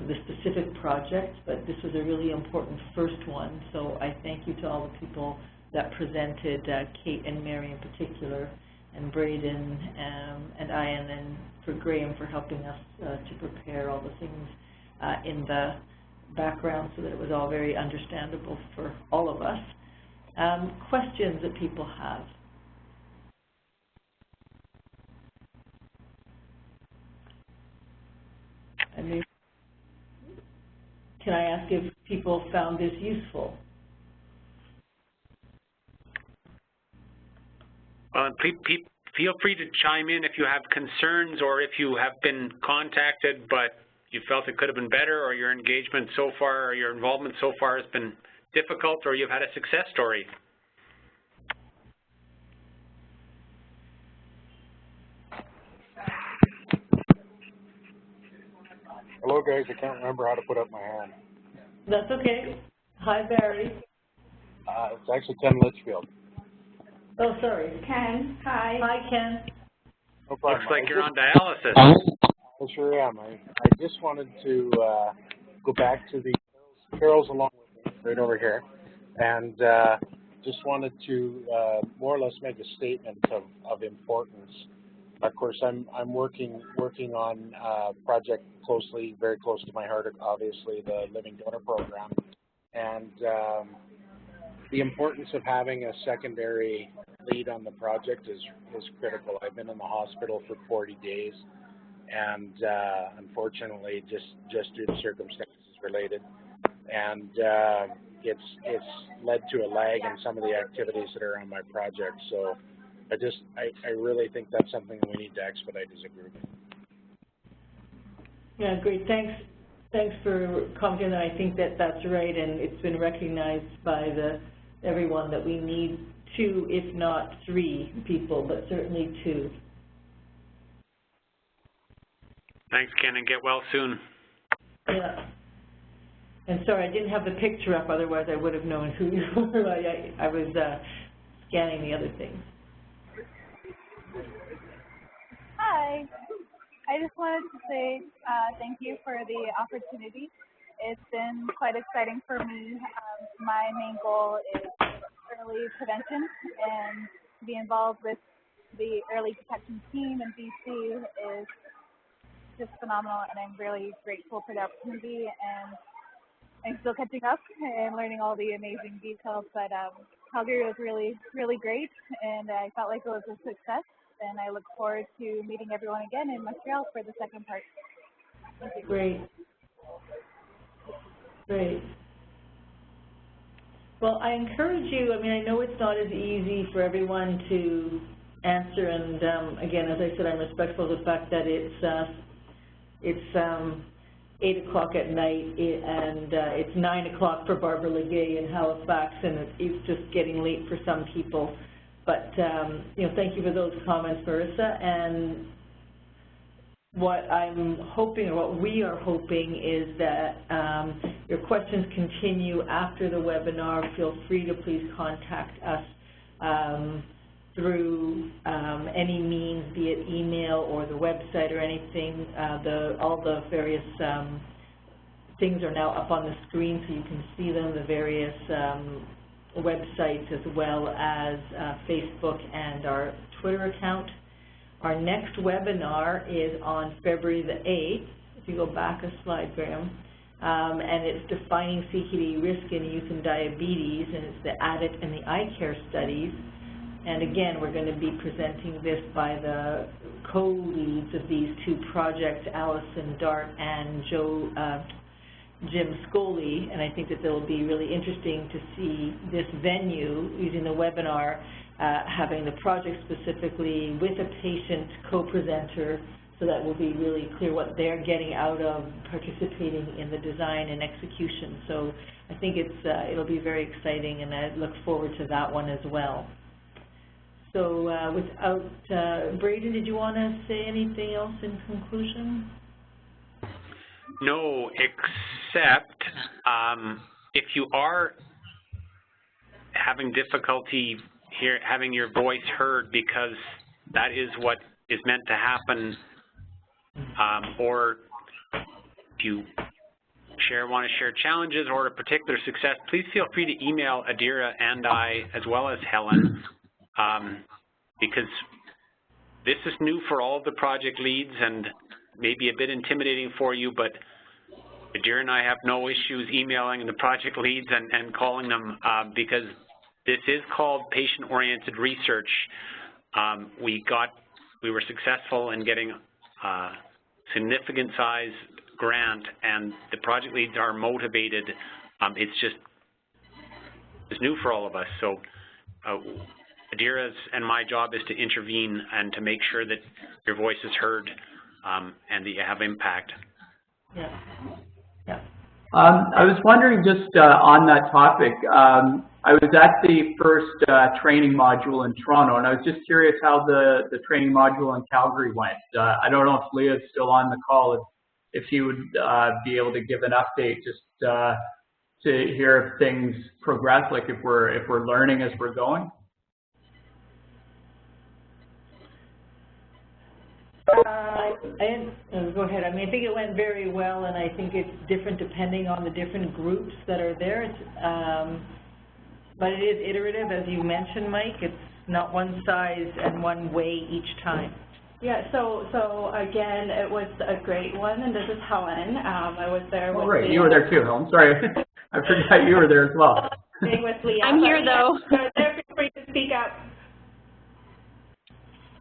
the specific project, but this was a really important first one, so I thank you to all the people that presented, Kate and Mary in particular, and Braden and I, and then for Graham for helping us to prepare all the things in the background so that it was all very understandable for all of us. Questions that people have? Can I ask if people found this useful? Feel free to chime in if you have concerns or if you have been contacted but you felt it could have been better, or your engagement so far or your involvement so far has been difficult, or you've had a success story. Hello, guys. I can't remember how to put up my hand. That's okay. Hi, Barry. It's actually Ken Litchfield. Oh, sorry. Ken, hi. Hi, Ken. No problem. Looks like you're on dialysis. I sure am. I just wanted to go back to the Carol's along with me right over here, and just wanted to more or less make a statement of importance. Of course, I'm working on a project very close to my heart, obviously, the Living Donor Program, and the importance of having a secondary lead on the project is critical. I've been in the hospital for 40 days, and unfortunately, just due to circumstances related, and it's led to a lag in some of the activities that are on my project. So I really think that's something we need to expedite as a group. Yeah, great. Thanks for commenting. I think that's right, and it's been recognized by everyone that we need 2, if not 3 people, but certainly 2. Thanks, Ken, and get well soon. Yeah. And sorry, I didn't have the picture up, otherwise I would have known who you were. I was scanning the other things. Hi. I just wanted to say thank you for the opportunity. it's been quite exciting for me. My main goal is early prevention, and to be involved with the early detection team in BC is just phenomenal, and I'm really grateful for the opportunity, and I'm still catching up and learning all the amazing details, but Calgary was really, really great, and I felt like it was a success, and I look forward to meeting everyone again in Montreal for the second part. Thank you. Great. Great. Well, I encourage you, I mean, I know it's not as easy for everyone to answer, and again, as I said, I'm respectful of the fact that it's 8 o'clock at night, and it's 9 o'clock for Barbara Legay in Halifax, and it's just getting late for some people. But, you know, thank you for those comments, Marissa. And what I'm hoping, or what we are hoping, is that your questions continue after the webinar. Feel free to please contact us through any means, be it email or the website or anything. All the various things are now up on the screen, so you can see them, the various websites, as well as Facebook and our Twitter account. Our next webinar is on February the 8th. If you go back a slide, Graham, and it's defining CKD risk in youth and diabetes, and it's the ADIT and the eye care studies. And again, we're going to be presenting this by the co-leads of these two projects, Allison Dart and Jim Scully, and I think that it will be really interesting to see this venue using the webinar, having the project specifically with a patient co-presenter, so that will be really clear what they're getting out of participating in the design and execution. So I think it'll be very exciting, and I look forward to that one as well. So Braden, did you want to say anything else in conclusion? No, except if you are having difficulty having your voice heard, because that is what is meant to happen, or if you want to share challenges or a particular success, please feel free to email Adeera and I, as well as Helen, because this is new for all of the project leads and maybe a bit intimidating for you, but Adeera and I have no issues emailing the project leads and calling them, because this is called patient-oriented research. We were successful in getting a significant size grant, and the project leads are motivated. It's new for all of us. So Adeera's and my job is to intervene and to make sure that your voice is heard and that you have impact. Yeah. Yeah. I was wondering, just on that topic, I was at the first training module in Toronto, and I was just curious how the training module in Calgary went. I don't know if Leah's still on the call, if she would be able to give an update, just to hear if things progress, like if we're learning as we're going. Go ahead. I mean, I think it went very well, and I think it's different depending on the different groups that are there. But it is iterative, as you mentioned, Mike. It's not one size and one way each time. Yeah, so again, it was a great one, and this is Helen. I was there with right, Leah. You were there too, Helen. Sorry, I forgot you were there as well. With Leah. I'm here, though. Feel free to speak up.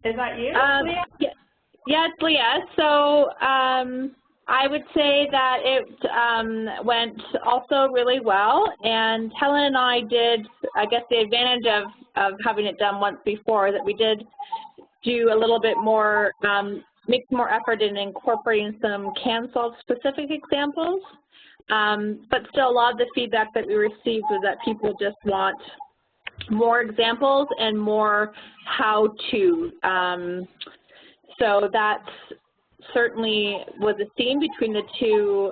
Is that you, Leah? Yeah, it's Leah. So I would say that it went also really well, and Helen and I did, I guess the advantage of having it done once before, that we did do a little bit more, make more effort in incorporating some CANSOLV specific examples, but still a lot of the feedback that we received was that people just want more examples and more how-to. So that certainly was a theme between the two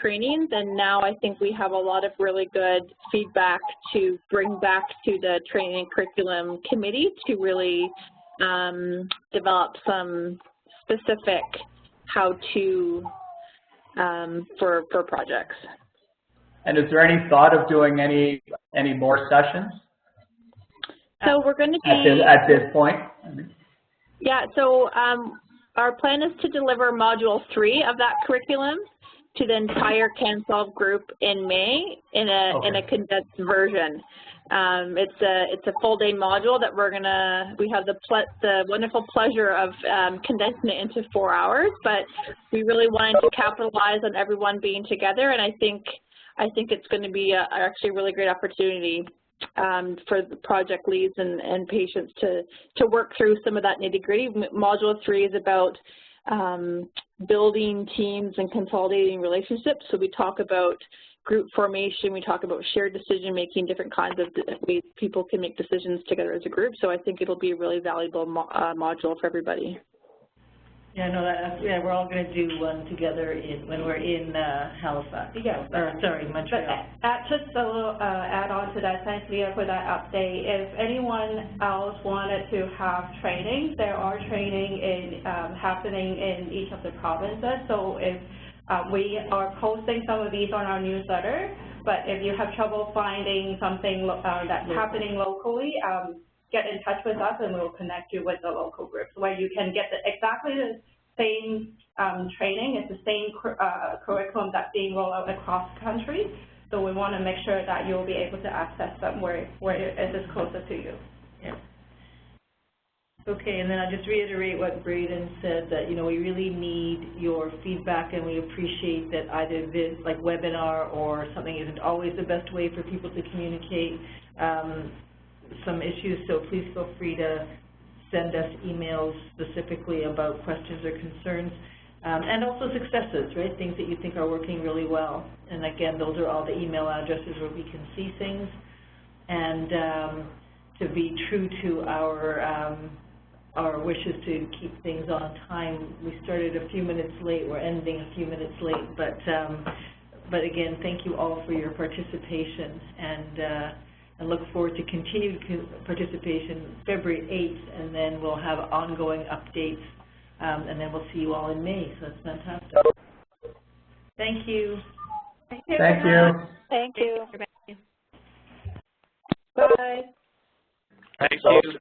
trainings, and now I think we have a lot of really good feedback to bring back to the training and curriculum committee to really develop some specific how-to for projects. And is there any thought of doing any more sessions? So we're going to be at this point. Yeah. So our plan is to deliver Module 3 of that curriculum to the entire CanSolve group in May in a condensed version. It's a full-day module that we have the wonderful pleasure of condensing it into 4 hours, but we really wanted to capitalize on everyone being together, and I think it's going to be actually a really great opportunity for the project leads and patients to work through some of that nitty-gritty. Module 3 is about building teams and consolidating relationships. So we talk about group formation, we talk about shared decision-making, different kinds of ways people can make decisions together as a group. So I think it'll be a really valuable module for everybody. Yeah, no, we're all going to do one together when we're in Halifax. Yeah. Montreal. But just a little add-on to that, thanks, Leah, for that update. If anyone else wanted to have training, there are training happening in each of the provinces. So if we are posting some of these on our newsletter, but if you have trouble finding something that's happening locally, get in touch with us and we'll connect you with the local groups where you can get exactly the same training. It's the same curriculum that's being rolled out across the country. So we want to make sure that you'll be able to access them where it is closer to you. Yeah. Okay, and then I'll just reiterate what Braden said, that we really need your feedback, and we appreciate that either this, like webinar or something, isn't always the best way for people to communicate some issues, so please feel free to send us emails specifically about questions or concerns, and also successes, right? Things that you think are working really well. And again, those are all the email addresses where we can see things. And to be true to our wishes to keep things on time, we started a few minutes late. We're ending a few minutes late, but again, thank you all for your participation, and look forward to continued participation February 8th, and then we'll have ongoing updates, and then we'll see you all in May. So that's fantastic. Thank you. Thank you. Thank you. Thank you. Bye. Thank you.